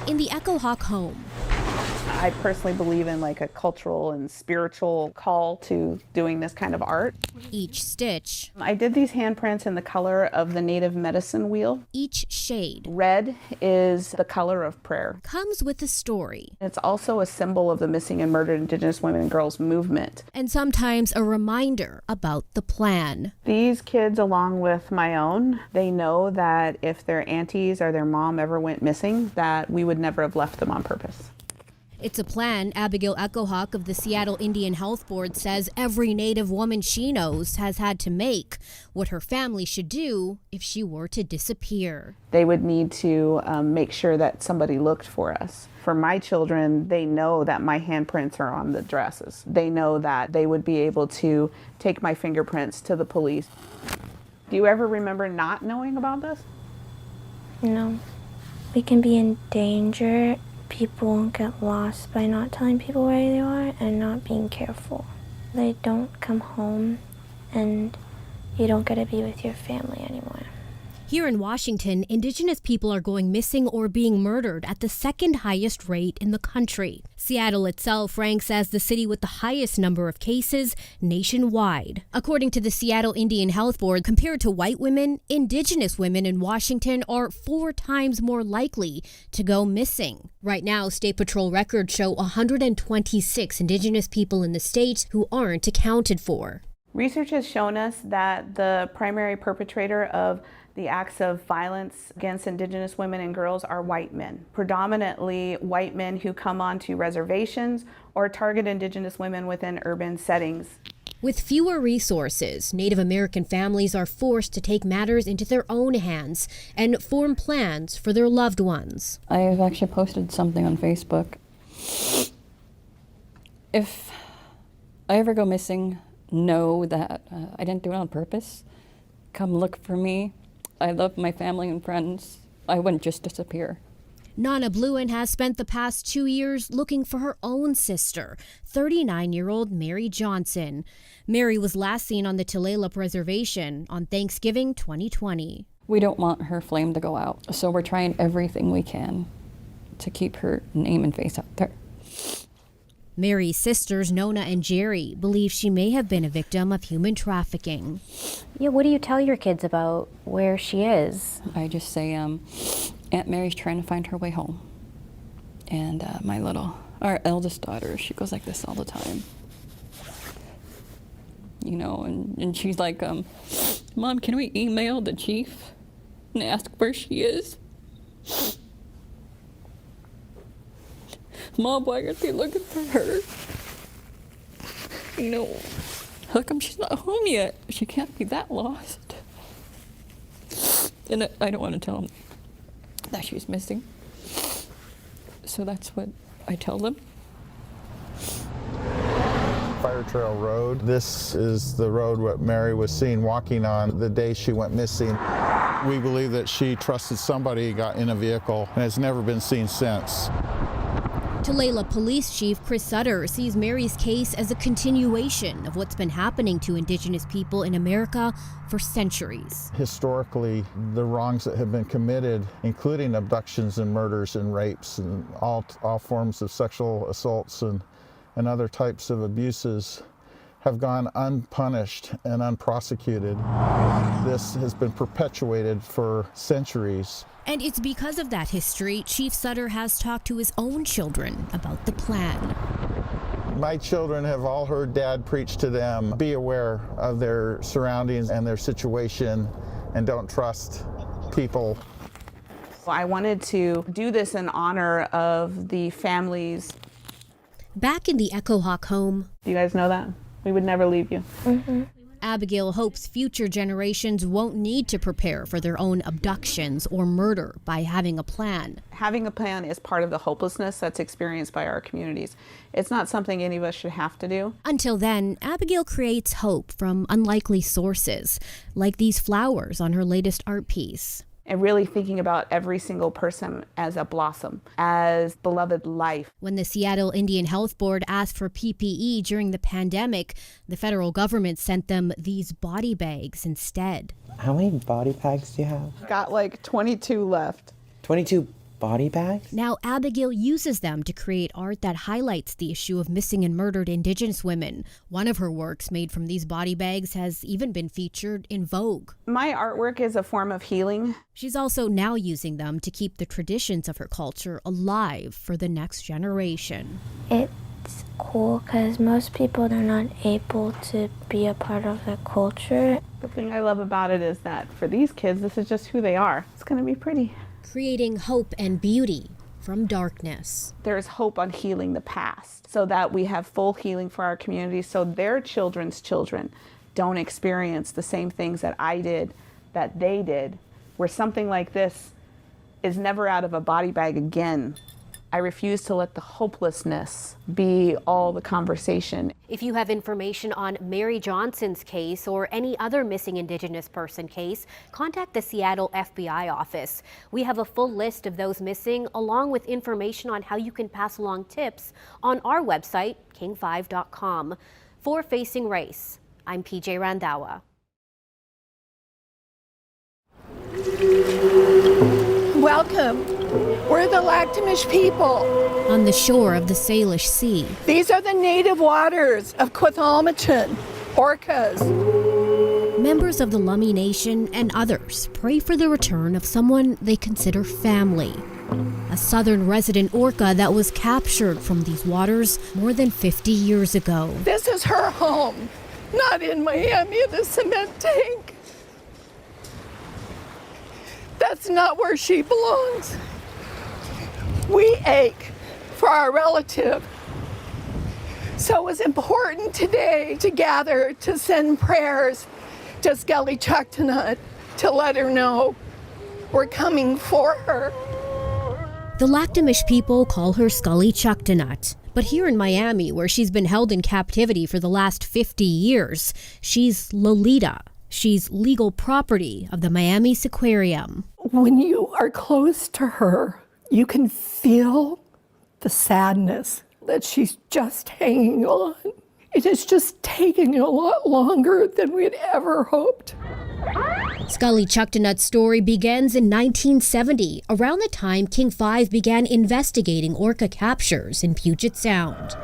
in the Echo Hawk home. I personally believe in like a cultural and spiritual call to doing this kind of art. Each stitch. I did these handprints in the color of the native medicine wheel. Each shade. Red is the color of prayer. Comes with a story. It's also a symbol of the missing and murdered Indigenous women and girls movement. And sometimes a reminder about the plan. These kids, along with my own, they know that if their aunties or their mom ever went missing, that we would never have left them on purpose. It's a plan Abigail Echo Hawk of the Seattle Indian Health Board says every Native woman she knows has had to make, what her family should do if she were to disappear. They would need to make sure that somebody looked for us. For my children, they know that my handprints are on the dresses. They know that they would be able to take my fingerprints to the police. Do you ever remember not knowing about this? No. We can be in danger. People get lost by not telling people where they are and not being careful. They don't come home and you don't get to be with your family anymore. Here in Washington, Indigenous people are going missing or being murdered at the second highest rate in the country. Seattle itself ranks as the city with the highest number of cases nationwide. According to the Seattle Indian Health Board, compared to white women, Indigenous women in Washington are 4 times more likely to go missing. Right now, State Patrol records show 126 Indigenous people in the state who aren't accounted for. Research has shown us that the primary perpetrator of the acts of violence against Indigenous women and girls are white men, predominantly white men who come onto reservations or target Indigenous women within urban settings. With fewer resources, Native American families are forced to take matters into their own hands and form plans for their loved ones. I've actually posted something on Facebook. If I ever go missing, know that I didn't do it on purpose. Come look for me. I love my family and friends. I wouldn't just disappear. Nana Bluen has spent the past 2 years looking for her own sister, 39-year-old Mary Johnson. Mary was last seen on the Tulalip Reservation on Thanksgiving 2020. We don't want her flame to go out, so we're trying everything we can to keep her name and face out there. Mary's sisters, Nona and Jerry, believe she may have been a victim of human trafficking. Yeah, what do you tell your kids about where she is? I just say, Aunt Mary's trying to find her way home. And our eldest daughter, she goes like this all the time. You know, and she's like, Mom, can we email the chief and ask where she is? Mom, why aren't they looking for her? You know, how come she's not home yet? She can't be that lost. And I don't want to tell them that she's missing. So that's what I tell them. Fire Trail Road. This is the road what Mary was seen walking on the day she went missing. We believe that she trusted somebody, got in a vehicle, and has never been seen since. Tulalip Police Chief Chris Sutter sees Mary's case as a continuation of what's been happening to Indigenous people in America for centuries. Historically, the wrongs that have been committed, including abductions and murders and rapes and all forms of sexual assaults and other types of abuses, have gone unpunished and unprosecuted. This has been perpetuated for centuries. And it's because of that history, Chief Sutter has talked to his own children about the plan. My children have all heard Dad preach to them, be aware of their surroundings and their situation and don't trust people. I wanted to do this in honor of the families. Back in the Echo Hawk home. Do you guys know that? We would never leave you. Mm-hmm. Abigail hopes future generations won't need to prepare for their own abductions or murder by having a plan. Having a plan is part of the hopelessness that's experienced by our communities. It's not something any of us should have to do. Until then, Abigail creates hope from unlikely sources, like these flowers on her latest art piece. And really thinking about every single person as a blossom, as beloved life. When the Seattle Indian Health Board asked for PPE during the pandemic, the federal government sent them these body bags instead. How many body bags do you have? Got like 22 left. 22 body bags? Now Abigail uses them to create art that highlights the issue of missing and murdered Indigenous women. One of her works made from these body bags has even been featured in Vogue. My artwork is a form of healing. She's also now using them to keep the traditions of her culture alive for the next generation. It's cool because most people are not able to be a part of the culture. The thing I love about it is that for these kids, this is just who they are. It's going to be pretty. Creating hope and beauty from darkness. There's hope on healing the past so that we have full healing for our community so their children's children don't experience the same things that I did, that they did, where something like this is never out of a body bag again. I refuse to let the hopelessness be all the conversation. If you have information on Mary Johnson's case or any other missing Indigenous person case, contact the Seattle FBI office. We have a full list of those missing, along with information on how you can pass along tips on our website, king5.com. For Facing Race, I'm PJ Randhawa. Welcome. We're the Lactamish people. On the shore of the Salish Sea. These are the native waters of Quethalmachan, orcas. Members of the Lummi Nation and others pray for the return of someone they consider family. A southern resident orca that was captured from these waters more than 50 years ago. This is her home, not in Miami in a cement tank. That's not where she belongs. We ache for our relative. So it was important today to gather to send prayers to Skelly Chuktanut to let her know we're coming for her. The Lactamish people call her Scully Chuktanut. But here in Miami, where she's been held in captivity for the last 50 years, she's Lolita. She's legal property of the Miami Seaquarium. When you are close to her, you can feel the sadness that she's just hanging on. It is just taking a lot longer than we'd ever hoped. Scully Chuktanut's story begins in 1970, around the time King 5 began investigating orca captures in Puget Sound.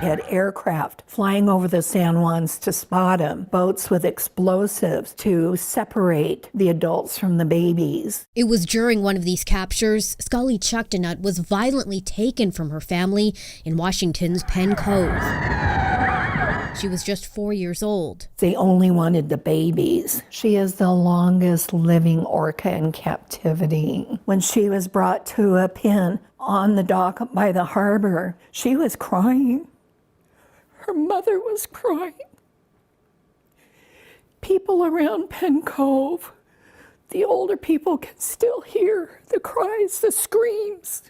We had aircraft flying over the San Juans to spot them, boats with explosives to separate the adults from the babies. It was during one of these captures, Scully Chuktanut was violently taken from her family in Washington's Penn Cove. She was just 4 years old. They only wanted the babies. She is the longest living orca in captivity. When she was brought to a pen on the dock by the harbor, she was crying. Her mother was crying. People around Penn Cove, the older people can still hear the cries, the screams.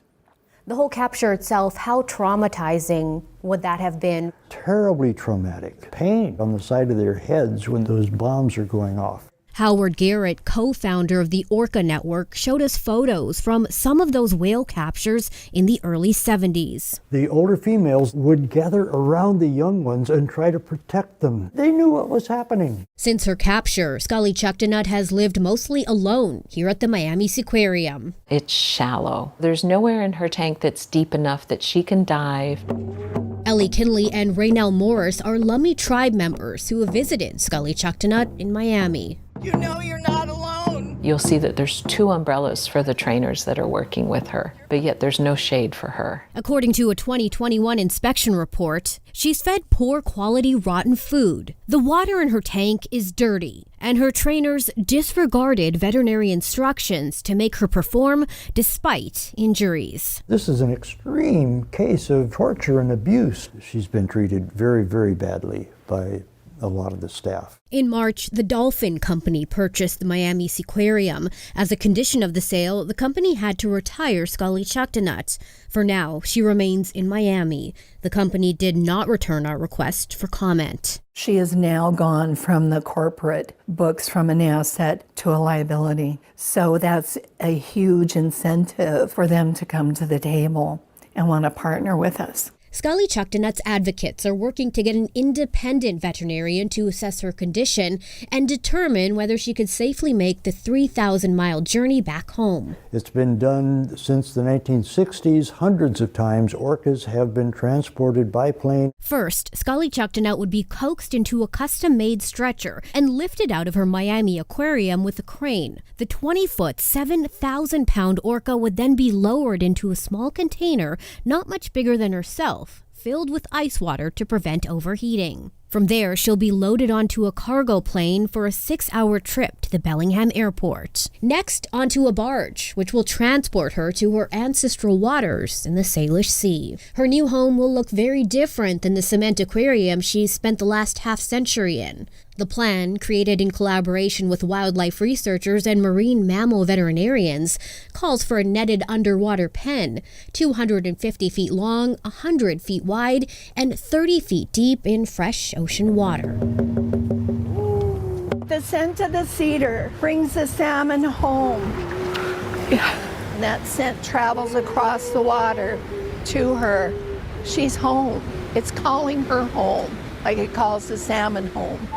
The whole capture itself, how traumatizing would that have been? Terribly traumatic. Pain on the side of their heads when those bombs are going off. Howard Garrett, co-founder of the Orca Network, showed us photos from some of those whale captures in the early 70s. The older females would gather around the young ones and try to protect them. They knew what was happening. Since her capture, Scully Chuktanut has lived mostly alone here at the Miami Seaquarium. It's shallow. There's nowhere in her tank that's deep enough that she can dive. Ellie Kinley and Raynell Morris are Lummi tribe members who have visited Scully Chuktanut in Miami. You know you're not alone. You'll see that there's 2 umbrellas for the trainers that are working with her, but yet there's no shade for her. According to a 2021 inspection report, she's fed poor quality rotten food. The water in her tank is dirty, and her trainers disregarded veterinary instructions to make her perform despite injuries. This is an extreme case of torture and abuse. She's been treated very, very badly by a lot of the staff. In March, the Dolphin Company purchased the Miami Seaquarium. As a condition of the sale, the company had to retire Scully Chuktanut. For now, she remains in Miami. The company did not return our request for comment. She has now gone from the corporate books from an asset to a liability. So that's a huge incentive for them to come to the table and want to partner with us. Scully Chucktonut's advocates are working to get an independent veterinarian to assess her condition and determine whether she could safely make the 3,000-mile journey back home. It's been done since the 1960s. Hundreds of times orcas have been transported by plane. First, Scully Chucktonut would be coaxed into a custom-made stretcher and lifted out of her Miami aquarium with a crane. The 20-foot, 7,000-pound orca would then be lowered into a small container not much bigger than herself, filled with ice water to prevent overheating. From there, she'll be loaded onto a cargo plane for a 6-hour trip to the Bellingham airport. Next, onto a barge, which will transport her to her ancestral waters in the Salish Sea. Her new home will look very different than the cement aquarium she's spent the last half-century in. The plan, created in collaboration with wildlife researchers and marine mammal veterinarians, calls for a netted underwater pen, 250 feet long, 100 feet wide, and 30 feet deep in fresh ocean water. The scent of the cedar brings the salmon home. And that scent travels across the water to her. She's home. It's calling her home, like it calls the salmon home.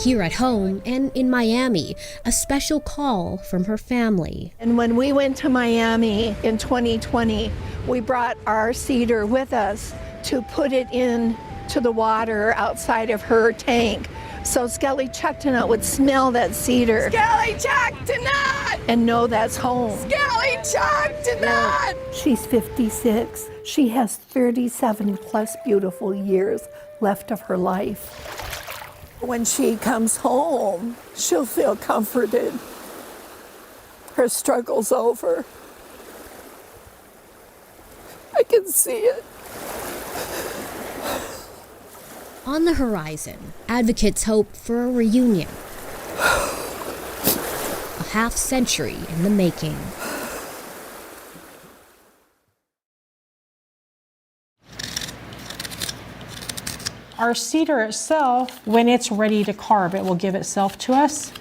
Here at home and in Miami, a special call from her family. And when we went to Miami in 2020, we brought our cedar with us to put it in to the water outside of her tank. So Scully Chucktonut would smell that cedar. Scully Chucktonut! And know that's home. Scully Chucktonut! She's 56. She has 37 plus beautiful years left of her life. When she comes home, she'll feel comforted. Her struggle's over. I can see it. On the horizon, advocates hope for a reunion. A half-century in the making. Our cedar itself, when it's ready to carve, it will give itself to us.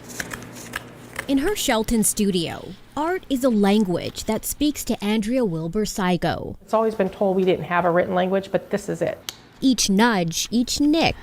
In her Shelton studio, art is a language that speaks to Andrea Wilbur-Saigo. It's always been told we didn't have a written language, but this is it. Each nudge, each nick,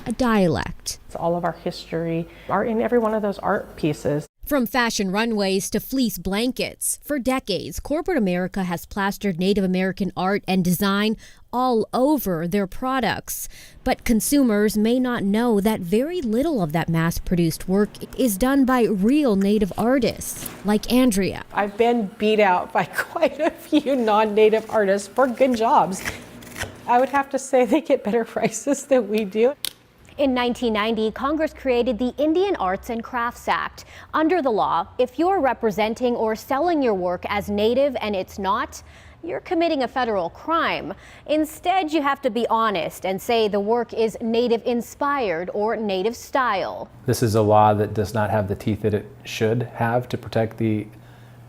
a dialect. It's all of our history, art in every one of those art pieces. From fashion runways to fleece blankets, for decades, corporate America has plastered Native American art and design all over their products. But consumers may not know that very little of that mass-produced work is done by real Native artists, like Andrea. I've been beat out by quite a few non-Native artists for good jobs. I would have to say they get better prices than we do. In 1990, Congress created the Indian Arts and Crafts Act. Under the law, if you're representing or selling your work as Native and it's not, you're committing a federal crime. Instead, you have to be honest and say the work is Native-inspired or Native style. This is a law that does not have the teeth that it should have to protect the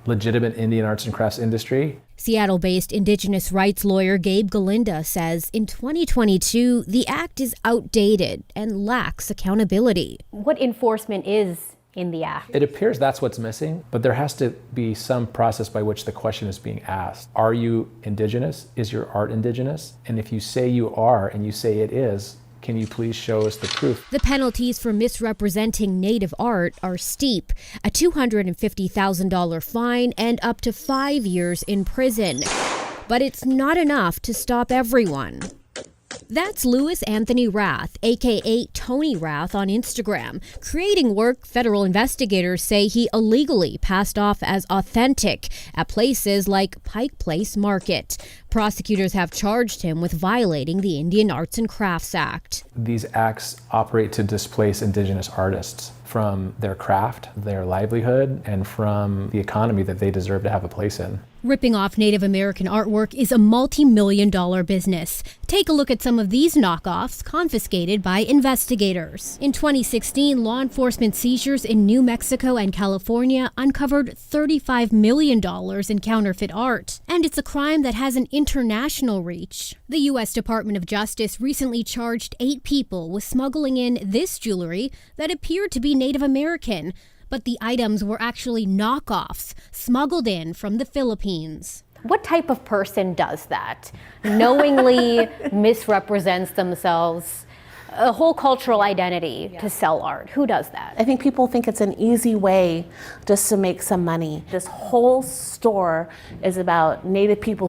legitimate Indian arts and crafts industry. Seattle-based Indigenous rights lawyer Gabe Galinda says in 2022, the act is outdated and lacks accountability. What enforcement is in the act? It appears that's what's missing, but there has to be some process by which the question is being asked. Are you Indigenous? Is your art Indigenous? And if you say you are and you say it is, can you please show us the proof? The penalties for misrepresenting Native art are steep, a $250,000 fine and up to 5 years in prison. But it's not enough to stop everyone. That's Louis Anthony Rath, aka Tony Rath on Instagram, creating work federal investigators say he illegally passed off as authentic at places like Pike Place Market. Prosecutors have charged him with violating the Indian Arts and Crafts Act. These acts operate to displace Indigenous artists from their craft, their livelihood, and from the economy that they deserve to have a place in. Ripping off Native American artwork is a multi-million-dollar business. Take a look at some of these knockoffs confiscated by investigators. In 2016, law enforcement seizures in New Mexico and California uncovered $35 million in counterfeit art. And it's a crime that has an international reach. The U.S. Department of Justice recently charged 8 people with smuggling in this jewelry that appeared to be Native American, but the items were actually knockoffs smuggled in from the Philippines. What type of person does that? Knowingly misrepresents themselves, a whole cultural identity to sell art. Who does that? I think people think it's an easy way just to make some money. This whole store is about Native people